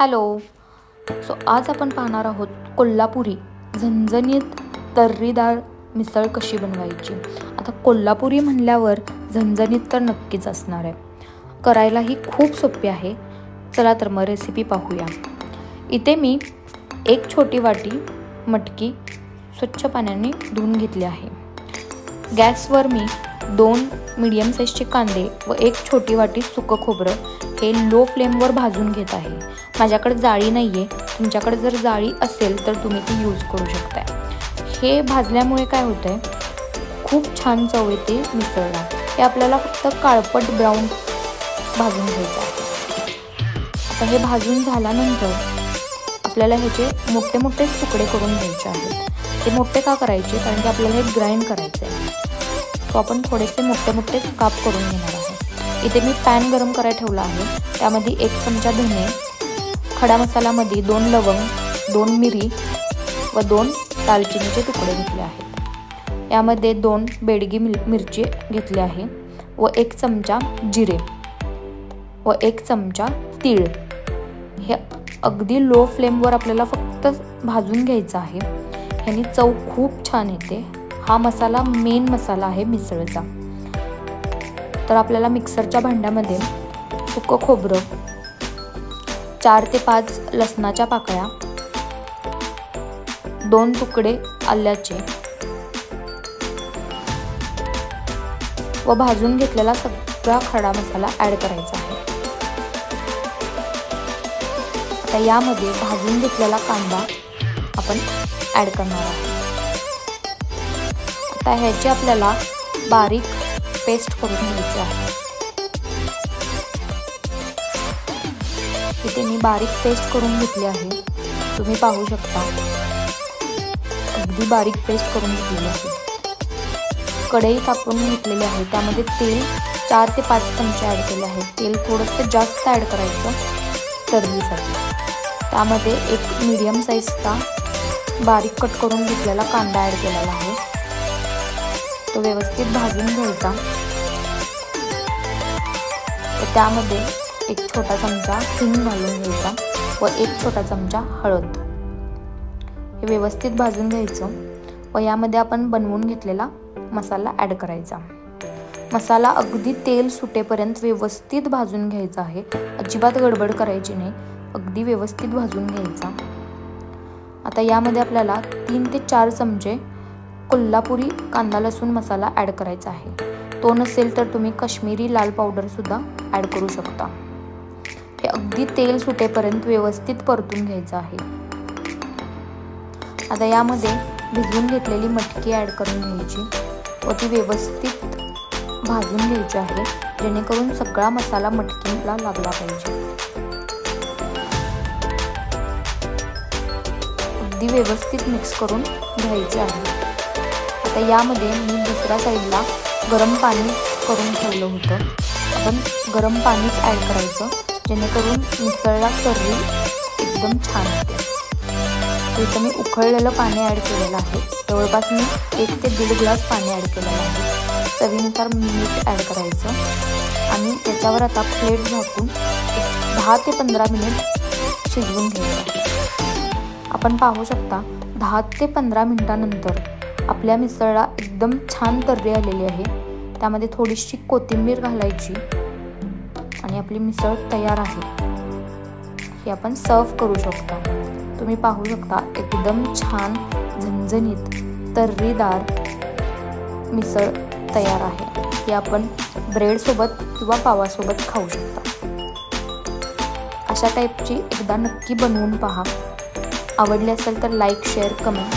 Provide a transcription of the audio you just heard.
Hello. आज आपण पाहणार आहोत कोल्हापुरी झणझणीत तर्रीदार मिसळ कशी बनवायची. आता कोल्हापुरी म्हणल्यावर झणझणीत तर नक्कीच असणार आहे. करायलाही खूप सोपी आहे. चला तर मग रेसिपी पाहूया. इथे मी एक छोटी वाटी मटकी स्वच्छ पाण्याने धुवून घेतली आहे. गॅसवर मी 2 मीडियम साईजचे कांदे व एक छोटी वाटी सुकं खोबरं हे लो फ्लेमवर भाजून घेत आहे. माझ्याकडे जाळी नाही आहे. तुमच्याकडे जर जाळी असेल तर तुम्ही ती यूज करू शकता. हे भाजल्यामुळे काय होतं आहे, खूप छान चव येते मिसळला. हे आपल्याला फक्त काळपट ब्राऊन भाजून घ्यायचं आहे. आता हे भाजून झाल्यानंतर आपल्याला ह्याचे मोठे मोठे तुकडे करून घ्यायचे आहेत. ते मोठे का करायचे, कारण की आपल्याला हे ग्राइंड करायचं आहे. तो आपण थोडेसे मोठे मोठे काप करून घेणार आहोत. इथे मी पॅन गरम करायला ठेवला आहे. त्यामध्ये 1 चमचा धने, खडा मसाल्यामध्ये 2 लवंग, 2 मिरी व 2 दालचिनीचे तुकडे घेतले आहेत. यामध्ये 2 बेडगी मिरची घेतली आहे व 1 चमचा जिरे व 1 चमचा तीळ. हे अगदी लो फ्लेमवर आपल्याला फक्त भाजून घ्यायचं आहे. ह्यानी चव खूप छान येते. हा मसाला मेन मसाला आहे मिसळचा. तर आपल्याला मिक्सरच्या भांड्यामध्ये सुकं खोबरं, 4 ते 5 लसणाच्या पाकळ्या, 2 तुकडे आल्याचे व भाजून घेतलेला सगळा खडा मसाला ॲड करायचा आहे. आता यामध्ये भाजून घेतलेला कांदा आपण ॲड करणार आहोत. आता ह्याची आपल्याला बारीक पेस्ट करून घ्यायची आहे. इथे मी बारीक पेस्ट करून घेतली आहे. तुम्ही पाहू शकता अगदी बारीक पेस्ट करून घेतलेली आहे. कढई तापवून घेतलेली आहे. त्यामध्ये तेल 4 ते 5 चमचे ॲड केले आहे. तेल थोडंसं जास्त ॲड करायचं तर्रीसाठी. त्यामध्ये एक मीडियम साईजचा बारीक कट करून घेतलेला कांदा ॲड केलेला आहे. तो व्यवस्थित भाजून घ्यायचा. त्यामध्ये 1 छोटा चमचा हिंग घालून घ्यायचा व 1 छोटा चमचा हळद. हे व्यवस्थित भाजून घ्यायचं व यामध्ये आपण बनवून घेतलेला मसाला ॲड करायचा. मसाला अगदी तेल सुटेपर्यंत व्यवस्थित भाजून घ्यायचा आहे. अजिबात गडबड करायची नाही. अगदी व्यवस्थित भाजून घ्यायचा. आता यामध्ये आपल्याला 3 ते 4 चमचे कोल्हापुरी कांदा लसूण मसाला ॲड करायचा आहे. तो नसेल तर तुम्ही काश्मीरी लाल पावडर सुद्धा ॲड करू शकता. हे अगदी तेल सुटेपर्यंत व्यवस्थित परतून घ्यायचं आहे. आता यामध्ये भिजवून घेतलेली मटकी ॲड करून घ्यायची व ती व्यवस्थित भाजून घ्यायची आहे, जेणेकरून सगळा मसाला मटकीला लागला पाहिजे. अगदी व्यवस्थित मिक्स करून घ्यायचे आहे. आता यामध्ये मी दुसऱ्या साईडला गरम पाणी करून ठेवलं होतं. आपण गरम पाणीच ॲड करायचं, जेणेकरून मिसळला तर्री एकदम छान होते. इथं मी उकळलेलं पाणी ॲड केलेलं आहे. जवळपास मी 1 ते 1.5 ग्लास पाणी ॲड केलेलं आहे. चवीनुसार मीठ ॲड करायचं आणि त्याच्यावर आता प्लेट झाकून 10 ते 15 मिनिट शिजवून घ्यायचं. आपण पाहू शकता 10 ते 15 मिनिटानंतर आपल्या मिसळला एकदम छान तर्री आलेली आहे. त्यामध्ये थोडीशी कोथिंबीर घालायची आणि आपली मिसळ तयार आहे. हे आपण सर्व करू शकता. तुम्ही पाहू शकता एकदम छान झणझणीत तर्रीदार मिसळ तयार आहे. हे आपण ब्रेडसोबत किंवा पावासोबत खाऊ शकता. अशा टाईपची एकदा नक्की बनवून पहा. आवडली असेल तर लाईक, शेअर, कमेंट